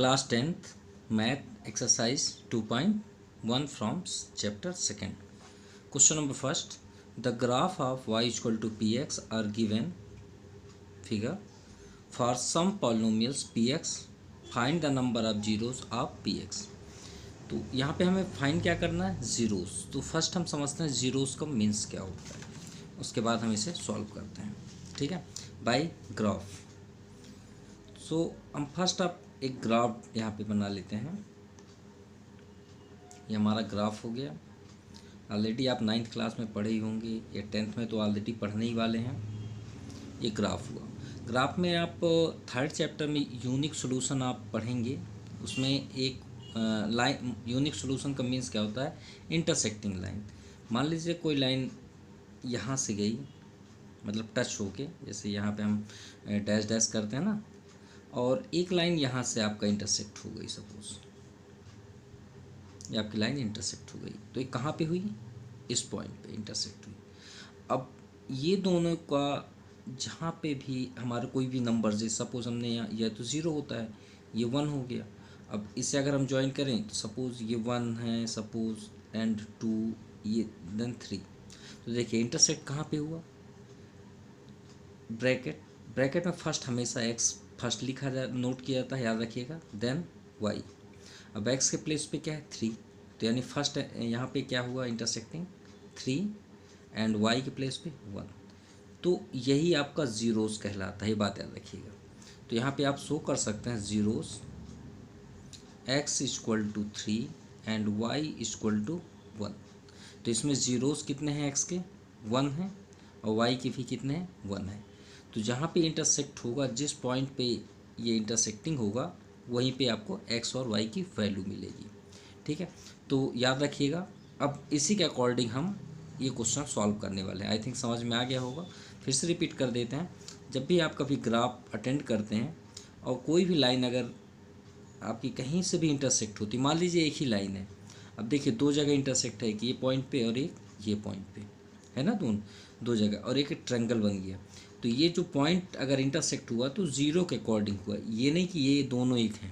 Class 10th math exercise 2.1 from chapter second. Question number first. The graph of y equal to p x are given figure for some polynomials p x find the number of zeros of p x. तो यहाँ पे हमें find क्या करना है, zeros. तो first हम समझते हैं ज़ीरोस का मीन्स क्या होता है, उसके बाद हम इसे सॉल्व करते हैं. ठीक है, बाय ग्राफ. सो हम फर्स्ट आप एक ग्राफ यहाँ पे बना लेते हैं. ये हमारा ग्राफ हो गया. ऑलरेडी आप 9th क्लास में पढ़े ही होंगे या 10th में तो ऑलरेडी पढ़ने ही वाले हैं. ये ग्राफ हुआ. ग्राफ में आप 3rd चैप्टर में यूनिक सॉल्यूशन आप पढ़ेंगे. उसमें एक लाइन, यूनिक सॉल्यूशन का मीन्स क्या होता है, इंटरसेक्टिंग लाइन. मान लीजिए कोई लाइन यहाँ से गई, मतलब टच होके, जैसे यहाँ पे हम डैश डैश करते हैं ना, और एक लाइन यहाँ से आपका इंटरसेक्ट हो गई. सपोज ये आपकी लाइन इंटरसेक्ट हो गई, तो ये कहाँ पे हुई, इस पॉइंट पे इंटरसेक्ट हुई. अब ये दोनों का जहाँ पे भी हमारा कोई भी नंबर, जैसे सपोज हमने यहाँ, यह तो 0 होता है, ये 1 हो गया. अब इसे अगर हम ज्वाइन करें तो सपोज ये 1 है, सपोज एंड 2, ये देन 3. तो देखिए इंटरसेक्ट कहाँ पे हुआ, ब्रैकेट में फर्स्ट हमेशा x फर्स्ट लिखा जा, नोट किया जाता है, याद रखिएगा. Then y. अब x के प्लेस पे क्या है, 3. तो यानी फर्स्ट यहाँ पे क्या हुआ, इंटरसेक्टिंग 3 एंड y के प्लेस पे 1. तो यही आपका ज़ीरोस कहलाता है, ये बात याद रखिएगा. तो यहाँ पे आप शो कर सकते हैं zeros x equal to 3 and y equal to 1. तो इसमें ज़ीरोस कितने हैं, x के 1 हैं और y के भी कितने हैं, 1 है. तो जहाँ पे इंटरसेक्ट होगा, जिस पॉइंट पे ये इंटरसेक्टिंग होगा, वहीं पे आपको x और y की वैल्यू मिलेगी. ठीक है, तो याद रखिएगा. अब इसी के अकॉर्डिंग हम ये क्वेश्चन सॉल्व करने वाले हैं. आई थिंक समझ में आ गया होगा. फिर से रिपीट कर देते हैं. जब भी आप कभी ग्राफ अटेंड करते हैं और कोई भी लाइन अगर आपकी कहीं से भी इंटरसेक्ट होती, मान लीजिए एक ही लाइन है, अब देखिए दो जगह इंटरसेक्ट है, एक ये पॉइंट पे और एक ये पॉइंट पे है ना, दो जगह, और एक ट्रायंगल बन गया. तो ये जो पॉइंट अगर इंटरसेक्ट हुआ तो 0 के अकॉर्डिंग हुआ, ये नहीं कि ये दोनों एक हैं.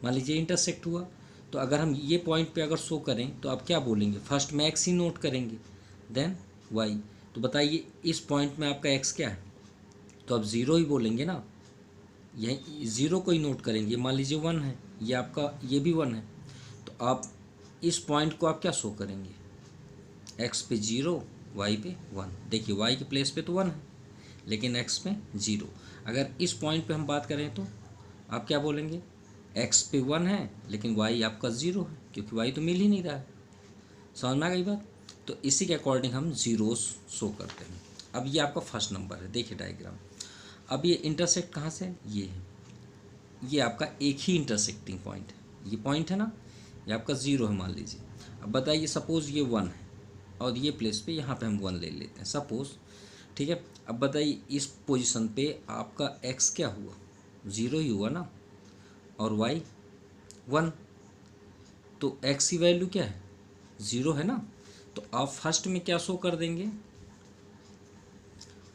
मान लीजिए इंटरसेक्ट हुआ, तो अगर हम ये पॉइंट पे अगर शो करें तो आप क्या बोलेंगे, फर्स्ट में x ही नोट करेंगे, देन y. तो बताइए इस पॉइंट में आपका x क्या है, तो आप 0 ही बोलेंगे ना, यही 0 को ही नोट करेंगे. मान लीजिए 1 है, ये आपका, ये भी 1 है, तो आप इस पॉइंट को आप क्या शो करेंगे, x पे 0, y पे 1. देखिए y के प्लेस पे तो 1 है, लेकिन x पे 0. अगर इस पॉइंट पे हम बात करें तो आप क्या बोलेंगे, x पे 1 है लेकिन y आपका 0 है, क्योंकि y तो मिल ही नहीं रहा है. समझ में आ गई बात. तो इसी के अकॉर्डिंग हम ज़ीरोस शो करते हैं. अब ये आपका फर्स्ट नंबर है, देखिए डायग्राम. अब ये इंटरसेक्ट कहाँ से, ये है, ये आपका एक ही इंटरसेक्टिंग पॉइंट है, ये पॉइंट है ना, ये आपका 0 है मान लीजिए. अब बताइए सपोज़ ये 1 है और ये प्लेस पे यहाँ पे हम 1 ले लेते हैं सपोज़. ठीक है, अब बताइए इस पोजीशन पे आपका x क्या हुआ, 0 ही हुआ ना, और y 1. तो x की वैल्यू क्या है, 0 है ना. तो आप फर्स्ट में क्या शो कर देंगे,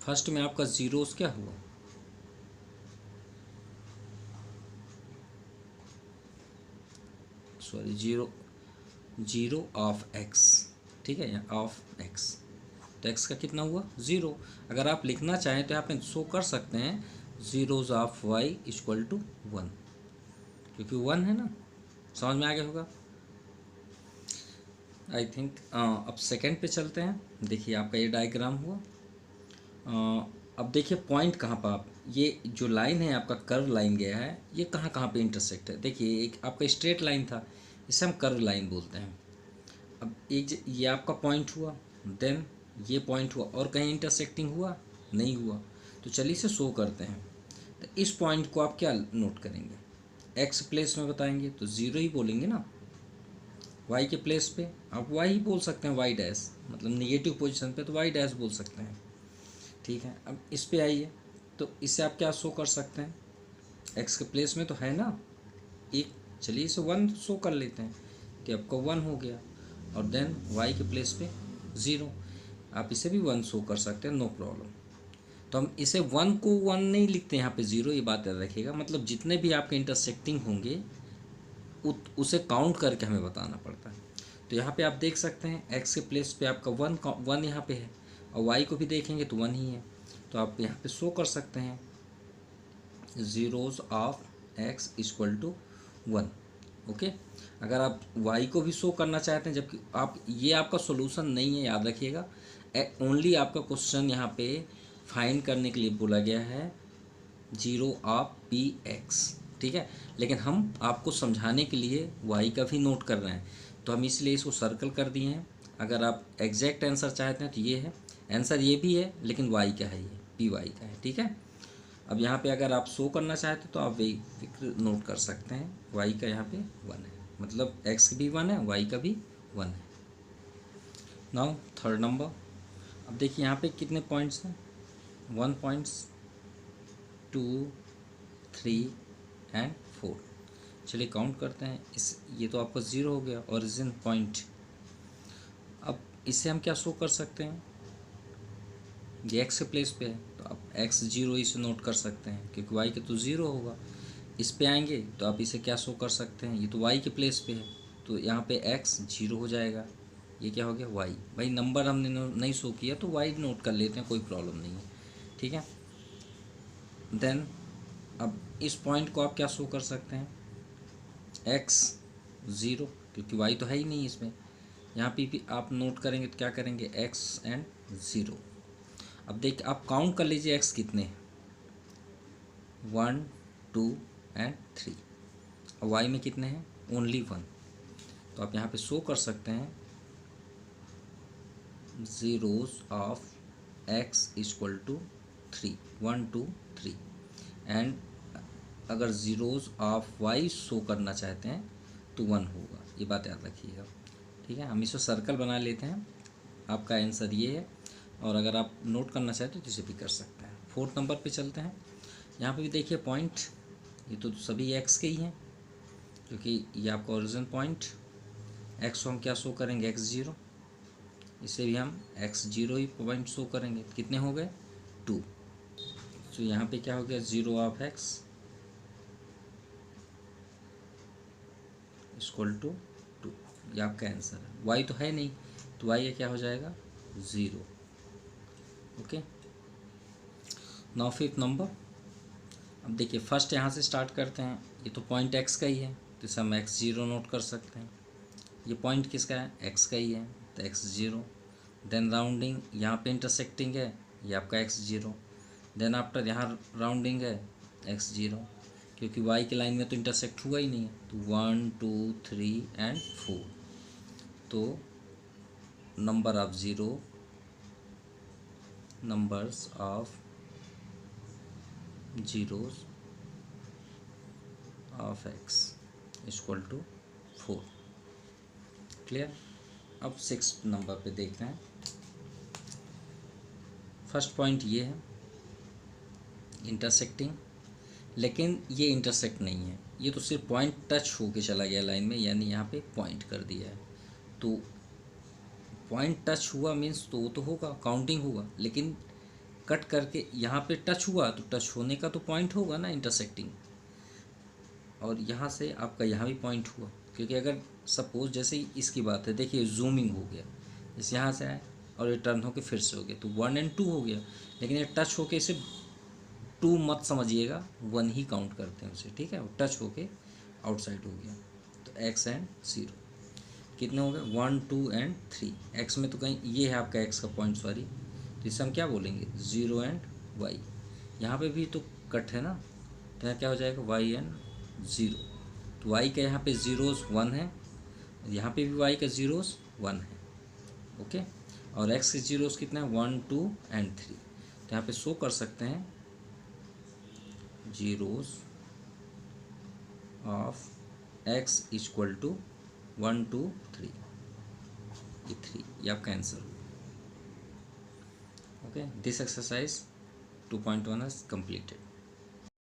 फर्स्ट में आपका ज़ीरोस क्या हुआ, सॉरी, 0 ऑफ x. ठीक है, यहाँ ऑफ x, तो x का कितना हुआ, 0. अगर आप लिखना चाहें तो यहाँ पे शो कर सकते हैं zeros of y equal to 1, क्योंकि 1 है ना. समझ में आ गया होगा. आई थिंक अब सेकंड पे चलते हैं. देखिए आपका ये डायग्राम हुआ. अब देखिए पॉइंट कहाँ पर, आप ये जो लाइन है आपका कर्व लाइन गया है, ये कहाँ कहाँ पे इंटरसेक्ट है. देखिए एक आपका स्ट्रेट लाइन था, इसे हम कर्व लाइन बोलते हैं. अब एक ये आपका पॉइंट हुआ, देन ये पॉइंट हुआ, और कहीं इंटरसेक्टिंग हुआ नहीं हुआ. तो चलिए इसे शो करते हैं. तो इस पॉइंट को आप क्या नोट करेंगे, एक्स प्लेस में बताएंगे तो 0 ही बोलेंगे ना. वाई के प्लेस पे आप वाई ही बोल सकते हैं, वाई डैश, मतलब नेगेटिव पोजीशन पे तो वाई डैश बोल सकते हैं. ठीक है, अब इस पे आइए, तो इससे आप क्या शो कर सकते हैं, एक्स के प्लेस में तो है ना एक, चलिए इसे 1 शो कर लेते हैं कि आपका 1 हो गया, और देन वाई के प्लेस पे 0. आप इसे भी 1 शो कर सकते हैं, नो प्रॉब्लम. तो हम इसे 1 को 1 नहीं लिखते हैं यहाँ पे 0, ये बात याद रखिएगा. मतलब जितने भी आपके इंटरसेक्टिंग होंगे उसे काउंट करके हमें बताना पड़ता है। तो यहाँ पे आप देख सकते हैं एक्स के प्लेस पे आपका वन यहाँ पे है, और वाई को भी देखेंगे तो वन ही है। तो आप यहाँ पे शो कर सकते हैं zeros of x equal to one. Okay, अगर आप y को भी शो करना चाहते हैं, जबकि आप ये आपका सोल्यूशन नहीं है, याद रखिएगा, ओनली आपका क्वेश्चन यहाँ पे फाइंड करने के लिए बोला गया है जीरो ऑफ पी एक्स, ठीक है। लेकिन हम आपको समझाने के लिए y का भी नोट कर रहे हैं, तो हम इसलिए इसको सर्कल कर दिए हैं। अगर आप एग्जैक्ट आंसर चाहते हैं तो ये है आंसर, ये भी है, लेकिन y का है, ये पी वाई का है, ठीक है। अब यहाँ पे अगर आप शो करना चाहते तो आप वही नोट कर सकते हैं, y का यहाँ पे वन है, मतलब x भी वन है, y का भी वन है। नाउ थर्ड नंबर, अब देखिए यहाँ पे कितने पॉइंट्स हैं, 1 पॉइंट्स 2 3 एंड 4। चलिए काउंट करते हैं। ये तो आपका 0 हो गया ओरिजिन पॉइंट। अब इसे हम क्या शो कर सकते हैं, ये एक्स के प्लेस पे है तो आप एक्स 0 इसे नोट कर सकते हैं, क्योंकि वाई के तो 0 होगा। इस पे आएंगे तो आप इसे क्या शो कर सकते हैं, ये तो वाई के प्लेस पे है तो यहाँ पे एक्स 0 हो जाएगा, ये क्या हो गया वाई। भाई नंबर हमने नहीं शो किया तो वाई नोट कर लेते हैं, कोई प्रॉब्लम नहीं है, ठीक है। देन अब इस पॉइंट को आप क्या शो कर सकते हैं, एक्स 0, क्योंकि वाई तो है ही नहीं इसमें। यहाँ पे भी आप नोट करेंगे तो क्या करेंगे, एक्स एंड 0। अब देखिए आप काउंट कर लीजिए एक्स कितने हैं, 1 2 एंड 3, और वाई में कितने हैं, ओनली 1। तो आप यहाँ पे शो कर सकते हैं zeros of x equal to 3, 1 2 3। And अगर ज़ीरोज़ ऑफ वाई शो करना चाहते हैं तो 1 होगा, ये बात याद रखिएगा, ठीक है। हम इसे सर्कल बना लेते हैं, आपका आंसर ये है, और अगर आप नोट करना चाहते हो तो इसे भी कर सकते हैं। 4th नंबर पे चलते हैं। यहाँ पे भी देखिए पॉइंट, ये तो सभी एक्स के ही हैं, क्योंकि ये आपका ओरिजिन पॉइंट। एक्स को हम क्या शो करेंगे, एक्स 0, इसे भी हम एक्स 0 ही पॉइंट शो करेंगे। कितने हो गए, 2। तो यहाँ पे क्या हो गया, 0 ऑफ एक्स इक्वल टू 2, ये आपका आंसर है। वाई तो है नहीं तो वाई क्या हो जाएगा, 0। Okay, now 5th number. अब देखिए फर्स्ट यहाँ से स्टार्ट करते हैं, ये तो पॉइंट एक्स का ही है तो इसे हम एक्स 0 नोट कर सकते हैं। ये पॉइंट किसका है, एक्स का ही है तो एक्स 0। देन राउंडिंग, यहाँ पे इंटरसेक्टिंग है, ये आपका एक्स 0। देन आफ्टर यहाँ राउंडिंग है एक्स 0, क्योंकि वाई की लाइन में तो इंटरसेक्ट हुआ ही नहीं है। तो 1 2 3 एंड 4, तो number of zero, numbers of zeros of x equal to 4। Clear. अब 6th नंबर पे देखते हैं। फर्स्ट पॉइंट ये है इंटरसेक्टिंग, लेकिन ये इंटरसेक्ट नहीं है, ये तो सिर्फ पॉइंट टच होके चला गया लाइन में, यानी यहाँ पे पॉइंट कर दिया है। तो पॉइंट टच हुआ मीन्स तो वो तो होगा, काउंटिंग होगा, लेकिन कट करके यहाँ पे टच हुआ तो टच होने का तो पॉइंट होगा ना, इंटरसेक्टिंग। और यहाँ से आपका यहाँ भी पॉइंट हुआ, क्योंकि अगर सपोज जैसे इसकी बात है, देखिए जूमिंग हो गया, जैसे यहाँ से आए और ये टर्न होके फिर से हो गया तो 1 और 2 हो गया, लेकिन ये टच होके इसे 2 मत समझिएगा, 1 ही काउंट करते हैं उसे, ठीक है। टच होके आउटसाइड हो गया तो एक्स एंड 0 कितने हो गए, 1 2 एंड 3। एक्स में तो कहीं ये है आपका एक्स का पॉइंट, सॉरी, तो इसे हम क्या बोलेंगे, 0 एंड वाई। यहाँ पे भी तो कट है ना, तो यहाँ क्या हो जाएगा, वाई एंड 0। तो वाई का यहाँ पे ज़ीरोज़ 1 है, यहाँ पे भी वाई का ज़ीरोज़ 1 है, ओके। और एक्स के ज़ीरोज़ कितने हैं, 1 2 एंड 3। तो यहाँ पे शो कर सकते हैं zeros of x equal to 1 2 3, ये 3, ये आपका answer. Okay, this exercise 2.1 is completed.